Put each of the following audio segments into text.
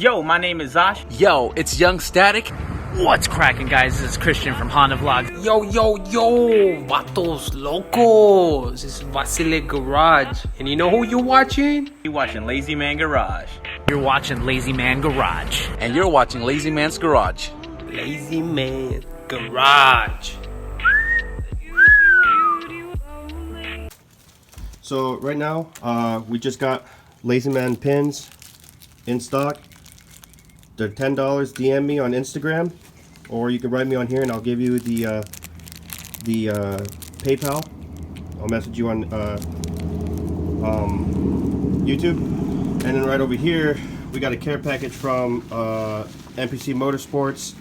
Yo, my name is Zosh. Yo, it's Young Static. What's cracking, guys? This is Christian from Honda Vlogs. Yo, vatos locos. This is Lazymangarage. And you know who you're watching? You're watching Lazymangarage. You're watching Lazymangarage. And you're watching Lazy Man's Garage. Lazymangarage. So right now, we just got Lazy Man pins in stock. They're $10. DM me on Instagram, or you can write me on here, and I'll give you the PayPal. I'll message you on YouTube. And then right over here, we got a care package from MPC Motorsports.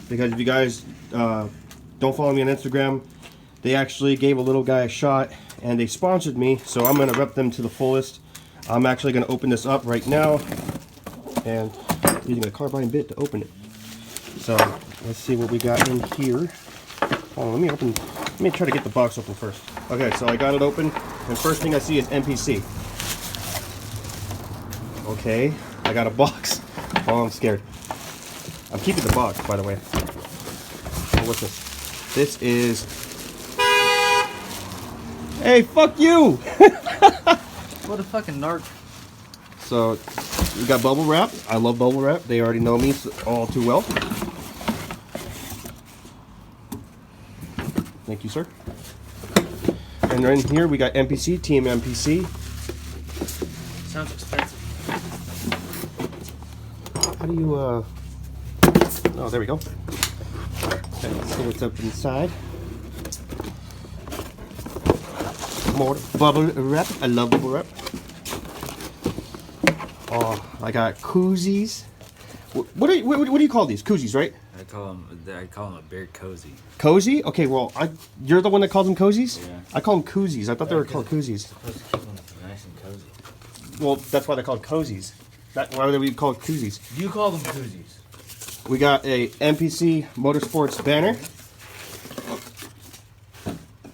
Because if you guys don't follow me on Instagram, they actually gave a little guy a shot, and they sponsored me, so I'm gonna rep them to the fullest. I'm actually gonna open this up right now, and using a carbine bit to open it. So let's see what we got in here. Oh, let me try to get the box open first. Okay, so I got it open, and first thing I see is MPC. Okay, I got a box. Oh, I'm scared. I'm keeping the box, by the way. Oh, what's this? This is... Hey, fuck you! What a fucking narc. So, we got bubble wrap. I love bubble wrap. They already know me all too well. Thank you, sir. And right in here, we got MPC, Team MPC. Sounds expensive. How do you, Oh, there we go. Okay, let's see what's up inside. More bubble wrap. I love bubble wrap. Oh, I got koozies. What do you call these? Koozies, right? I call them a bear cozy. Cozy? Okay, well, you're the one that calls them cozies? Yeah. I call them koozies. I thought they were called koozies. Supposed to keep them nice and cozy. Well, that's why they're called cozies. Why would we call it koozies? You call them koozies. We got a MPC Motorsports banner.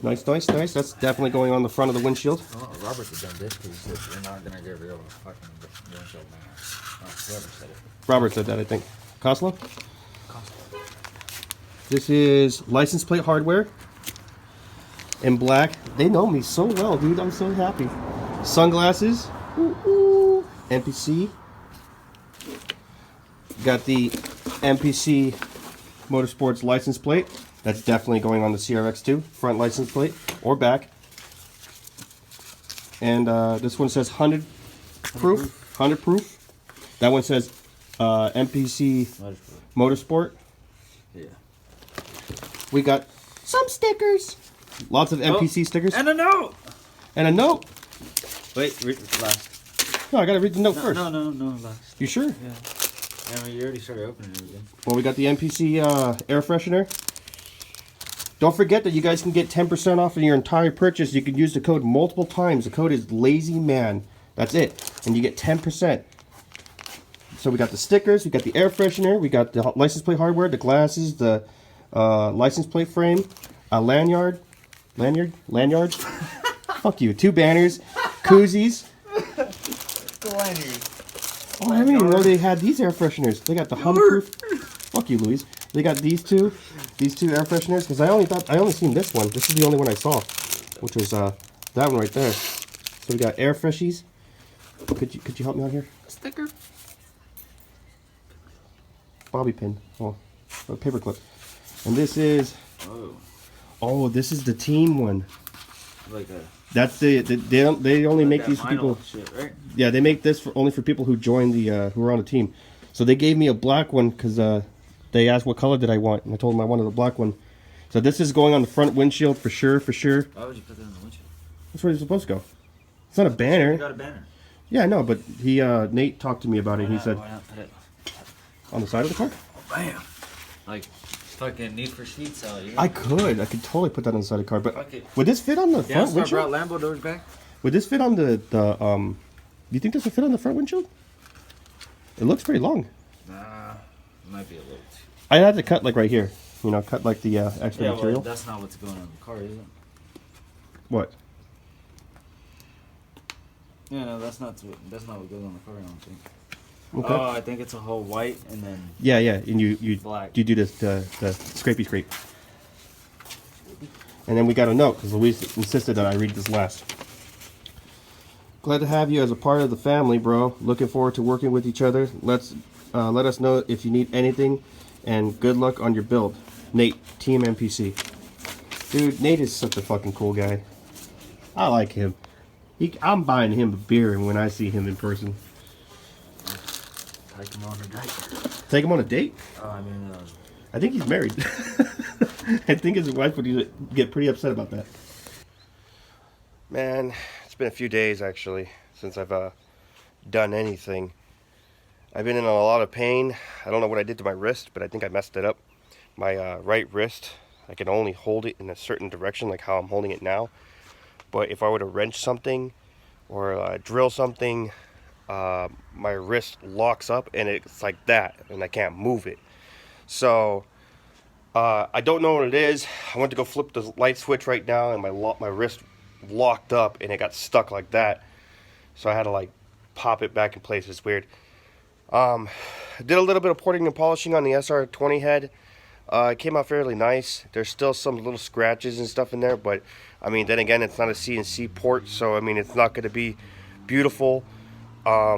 Nice. That's definitely going on the front of the windshield. Oh, Robert had done this because he said you're not gonna get rid of a fucking windshield now. Oh, whoever said it. Robert said that, I think. Koslow? This is license plate hardware in black. They know me so well, dude. I'm so happy. Sunglasses. Ooh. MPC. Got the MPC Motorsports license plate. That's definitely going on the CRX2. Front license plate or back. And this one says 100 proof. 100 proof. That one says MPC Motorsport. Yeah. We got some stickers. Lots of MPC stickers. And a note. And a note. Wait, read last. No, I gotta read the note first. No, last. You sure? Yeah. I mean, you already started opening it again. Well, we got the MPC air freshener. Don't forget that you guys can get 10% off of your entire purchase. You can use the code multiple times. The code is LazyMan. That's it. And you get 10%. So we got the stickers, we got the air freshener, we got the license plate hardware, the glasses, the license plate frame, a lanyard. Fuck you. 2 banners, koozies. The lanyard. Oh, I didn't even know they had these air fresheners. They got the hum-proof. Fuck you, Louise. They got these two air fresheners, because I only seen this one. This is the only one I saw, which was that one right there. So we got air freshies. Could you help me out here? Sticker. Bobby pin. Oh, a paper clip. And this is. Oh, this is the team one. Like a. That's they only make these for people. Shit, right? Yeah, they make this only for people who join the who are on the team. So they gave me a black one because they asked what color did I want, and I told them I wanted a black one. So this is going on the front windshield for sure. Why would you put that on the windshield? That's where it's supposed to go. It's not a banner. You got a banner. Yeah, I know, but he Nate talked to me about it. He said Why not put it on the side of the car. bam, like fucking Need for Speed style. You know? I could totally put that on the side of the car, but Fuck it. would this fit on the front windshield? brought Lambo doors back. Would this fit on the you think this would fit on the front windshield? It looks pretty long. Nah, might be a little too. I had to cut like right here. You know, cut like the extra Yeah, material. well, that's not what's going on in the car, is it? What? Yeah, no, that's not what goes on the car. I don't think. Okay. Oh, I think it's a whole white and then Yeah, and you black. do this the scrapey scrape. And then we got a note because Louise insisted that I read this last. Glad to have you as a part of the family, bro. Looking forward to working with each other. Let us know if you need anything, and good luck on your build. Nate, Team MPC. Dude, Nate is such a fucking cool guy. I like him. I'm buying him a beer when I see him in person. Take him on a date. Take him on a date? I mean, I think he's married. I think his wife would get pretty upset about that. Man, it's been a few days actually since I've done anything. I've been in a lot of pain. I don't know what I did to my wrist, but I think I messed it up. My right wrist, I can only hold it in a certain direction, like how I'm holding it now. But if I were to wrench something or drill something, my wrist locks up and it's like that, and I can't move it. So I don't know what it is. I went to go flip the light switch right now, and my wrist locked up and it got stuck like that. So I had to like pop it back in place. It's weird. I did a little bit of porting and polishing on the SR20 head. It came out fairly nice. There's still some little scratches and stuff in there, but I mean, then again, it's not a CNC port, so I mean, it's not going to be beautiful. I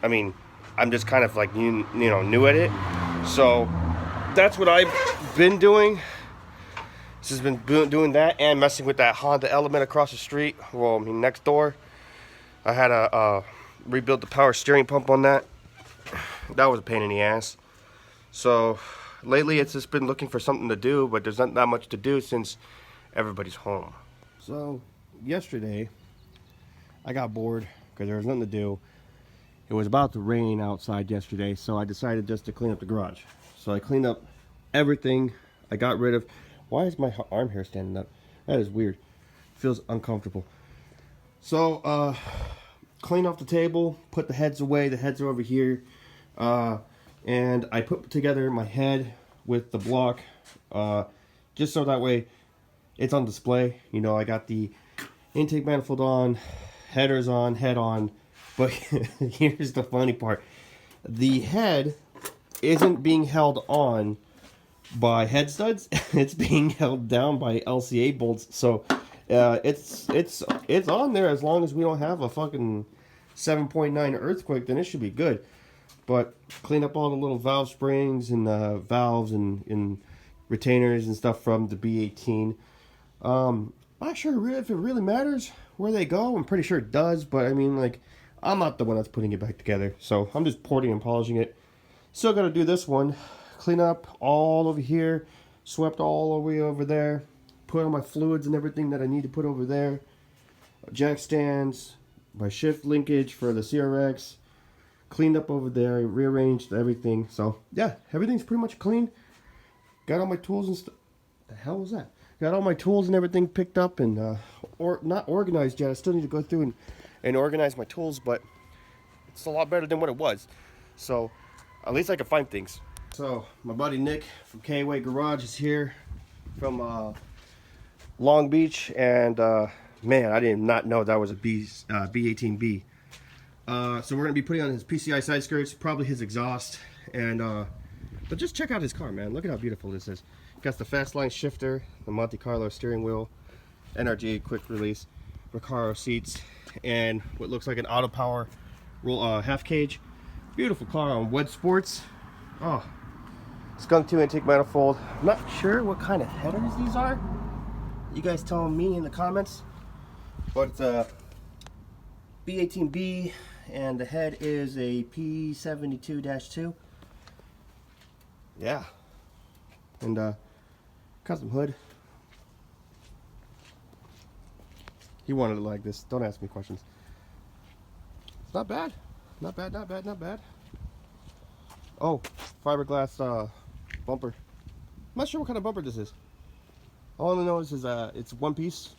mean, I'm just kind of like new at it. So that's what I've been doing. This has been doing that and messing with that Honda Element across the street. Well, I mean, next door. I had to rebuild the power steering pump on that. That was a pain in the ass. So lately it's just been looking for something to do, but there's not that much to do since everybody's home. So yesterday I got bored because there was nothing to do. It was about to rain outside yesterday, so I decided just to clean up the garage. So I cleaned up everything. I got rid of... Why is my arm hair standing up? That is weird. Feels uncomfortable. So clean off the table, put the heads away. The heads are over here. And I put together my head with the block, just so that way it's on display. You know, I got the intake manifold on, headers on, head on. But here's the funny part. The head isn't being held on by head studs. It's being held down by LCA bolts. So it's on there as long as we don't have a fucking 7.9 earthquake, then it should be good. But clean up all the little valve springs and valves and retainers and stuff from the B18. Not sure if it really matters where they go. I'm pretty sure it does, but I mean, like, I'm not the one that's putting it back together. So I'm just porting and polishing it. Still got to do this one. Clean up all over here. Swept all the way over there. Put on my fluids and everything that I need to put over there. Jack stands. My shift linkage for the CRX. Cleaned up over there, rearranged everything. So yeah, everything's pretty much clean. Got all my tools and stuff. The hell was that? Got all my tools and everything picked up and or not organized yet. I still need to go through and organize my tools, but it's a lot better than what it was. So at least I can find things. So my buddy Nick from K-Way Garage is here from Long Beach, and man, I did not know that was a B18B. So we're gonna be putting on his PCI side skirts, probably his exhaust, and but just check out his car, man. Look at how beautiful this is. Got the fast line shifter, the Monte Carlo steering wheel, NRG quick release, Recaro seats, and what looks like an auto power roll half cage. Beautiful car on Wood Sports. Oh, skunk 2 intake manifold. I'm not sure what kind of headers these are. You guys tell me in the comments. But it's a B18B, and the head is a P72-2. Yeah. And custom hood. He wanted it like this. Don't ask me questions. It's not bad. Not bad, not bad, not bad. Oh, fiberglass bumper. I'm not sure what kind of bumper this is. All I know is it's one piece.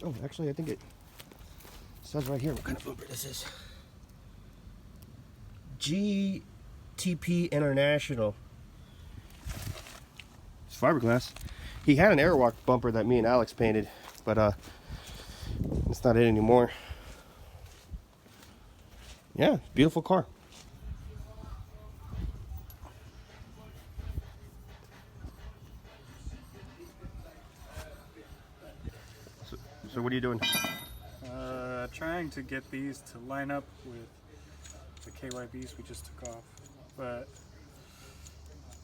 Oh, actually, I think it says right here what kind of bumper this is. GTP International. It's fiberglass. He had an Airwalk bumper that me and Alex painted, but it's not it anymore. Yeah, beautiful car. So what are you doing? Trying to get these to line up with the KYBs we just took off, but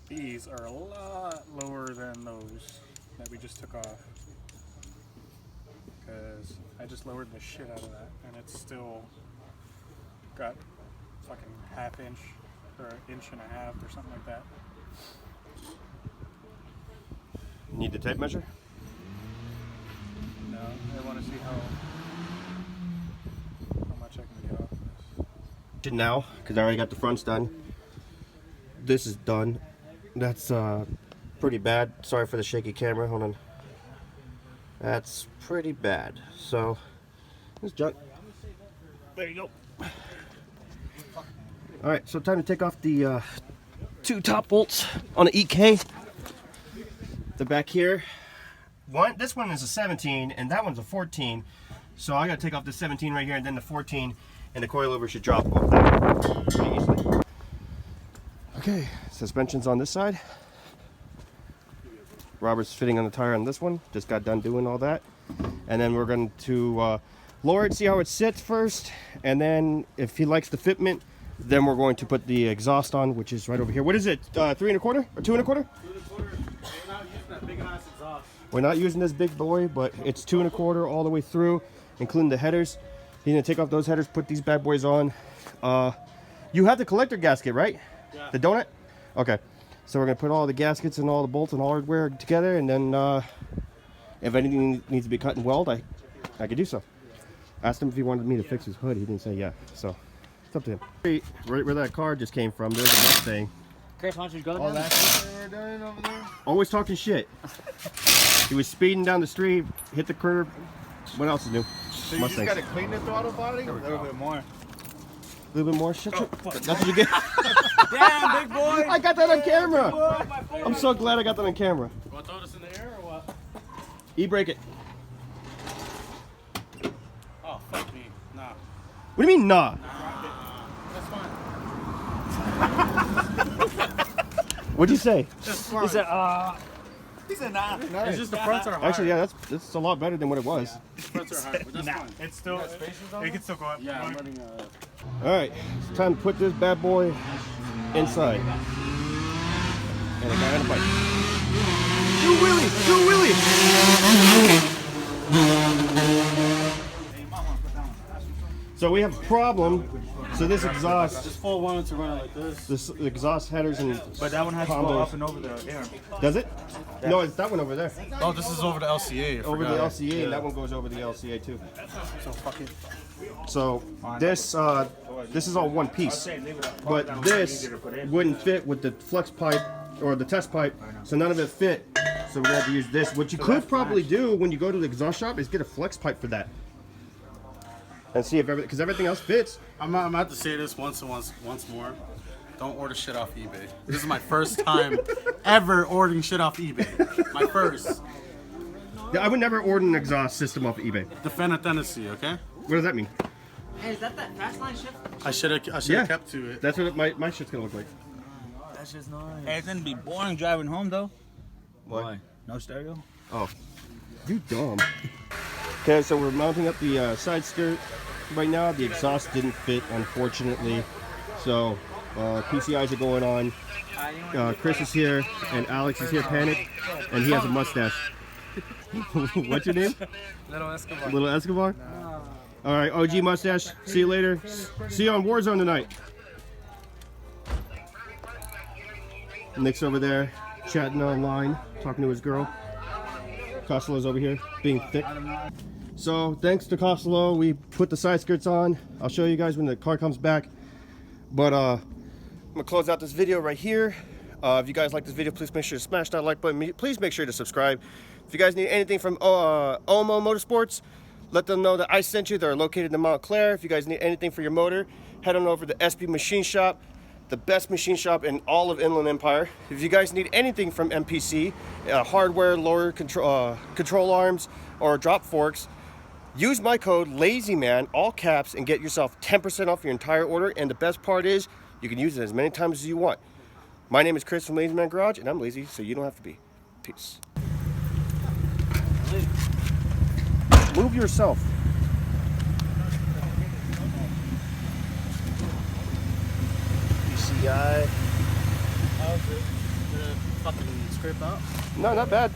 these are a lot lower than those that we just took off, because I just lowered the shit out of that and it's still got fucking ½ inch or 1.5 inches or something like that. Need the tape measure? No, I want to see how much I can get off this. Now, because I already got the fronts done. This is done. That's pretty bad. Sorry for the shaky camera. Hold on. That's pretty bad. So, this junk. There you go. Alright, so time to take off the 2 top bolts on the EK. The back here. This one is a 17 and that one's a 14. So I gotta take off the 17 right here and then the 14, and the coilover should drop off that pretty easily. Okay, suspension's on this side. Robert's fitting on the tire on this one. Just got done doing all that. And then we're going to lower it, see how it sits first. And then if he likes the fitment, then we're going to put the exhaust on, which is right over here. What is it? 3 1/4 or 2 1/4? 2 1/4. We're not using that big ass exhaust. We're not using this big boy, but it's 2 1/4 all the way through, including the headers. You're gonna take off those headers, put these bad boys on. You have the collector gasket, right? Yeah. The donut? Okay. So we're gonna put all the gaskets and all the bolts and hardware together, and then if anything needs to be cut and weld, I could do so. Asked him if he wanted me to fix his hood. He didn't say yeah, so it's up to him. Right where that car just came from, there's a Mustang. Chris, why don't you go Oh, that's what they were doing over there? Always talking shit. He was speeding down the street, hit the curb. What else is new? So you Mustang. just gotta clean the throttle body? A little bit more. A little bit more. Shut up. That's what you get. Damn, big boy! I got that on camera. I'm so glad I got that on camera. You want to throw this in the air or what? E-brake it. Oh, fuck me. Nah. What do you mean, nah? That's fine. What'd you say? He said, He said nah. Nice. It's just the fronts are hard. Actually, yeah, that's a lot better than what it was. The fronts are hard, but that's fine. It's still, it can still go up. Yeah, I'm running All right, it's time to put this bad boy inside. And a guy on a bike. Do wheelie! Do wheelie! So we have a problem. So this exhaust, Just fold one to run it like this. this exhaust headers and But that one has to go combos. up and over the air. Does it? No, it's that one over there. Oh, this is over the LCA. I Over the forgot. LCA, and that one goes over the LCA too. So fuck it. So this is all one piece, but this wouldn't fit with the flex pipe or the test pipe, so none of it fit. So we had to use this. What you could probably do when you go to the exhaust shop is get a flex pipe for that, and see if because everything else fits. I'm gonna have to say this once more. Don't order shit off eBay. This is my first time ever ordering shit off eBay. My first. Yeah, I would never order an exhaust system off eBay. Defend a Tennessee, okay? What does that mean? hey, is that fast line shift? I should have Yeah. kept to it. That's what my shit's gonna look like. That's just nice. Hey, it's gonna be boring driving home though. What? Why? No stereo? Oh, you dumb. Okay, so we're mounting up the side skirt. Right now, the exhaust didn't fit, unfortunately. So, PCIs are going on. Chris is here, and Alex is here, panicked, and he has a mustache. What's your name? Little Escobar. Little Escobar? All right, OG mustache. See you later. See you on Warzone tonight. Nick's over there, chatting online, talking to his girl. Costello's over here, being thick. So, thanks to Costello, we put the side skirts on. I'll show you guys when the car comes back. But, I'm gonna close out this video right here. If you guys like this video, please make sure to smash that like button. Please make sure to subscribe. If you guys need anything from Omo Motorsports, let them know that I sent you. They're located in Montclair. If you guys need anything for your motor, head on over to SP Machine Shop, the best machine shop in all of Inland Empire. If you guys need anything from MPC, hardware, lower control arms, or drop forks, Use my code LAZYMAN, all caps, and get yourself 10% off your entire order. And the best part is, you can use it as many times as you want. My name is Chris from Lazymangarage, and I'm lazy, so you don't have to be. Peace. Move yourself. PCI. How's it? Did it fucking scrape out? No, not bad.